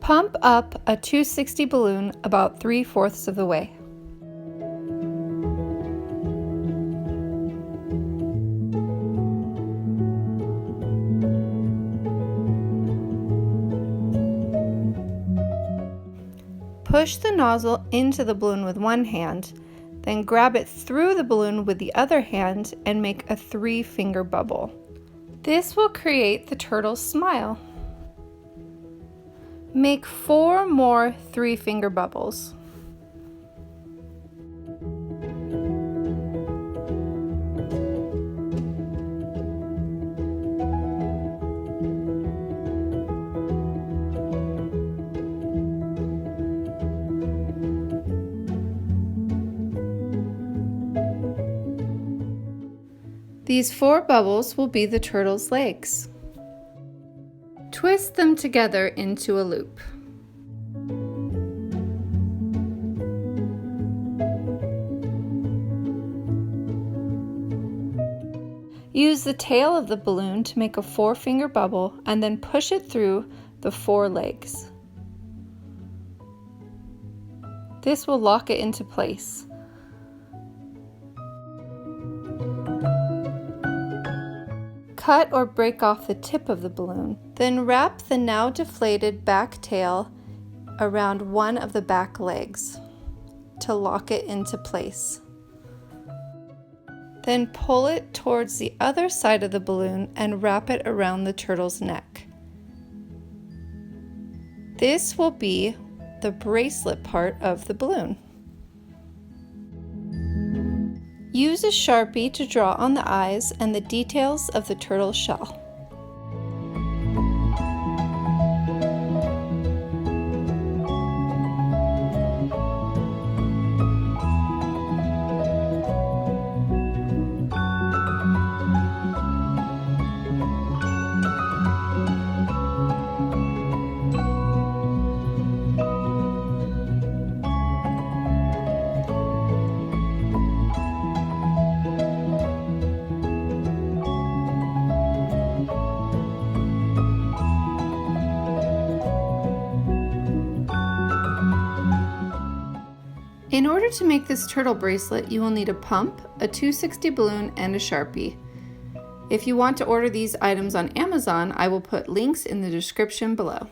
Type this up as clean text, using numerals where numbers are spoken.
Pump up a 260 balloon about 3/4 of the way. Push the nozzle into the balloon with one hand, then grab it through the balloon with the other hand and make a 3-finger bubble. This will create the turtle's smile. Make 4 more 3-finger bubbles. These 4 bubbles will be the turtle's legs. Twist them together into a loop. Use the tail of the balloon to make a 4-finger bubble and then push it through the 4 legs. This will lock it into place. Cut or break off the tip of the balloon. Then wrap the now deflated back tail around one of the back legs to lock it into place. Then pull it towards the other side of the balloon and wrap it around the turtle's neck. This will be the bracelet part of the balloon. Use a Sharpie to draw on the eyes and the details of the turtle shell. In order to make this turtle bracelet, you will need a pump, a 260 balloon, and a Sharpie. If you want to order these items on Amazon, I will put links in the description below.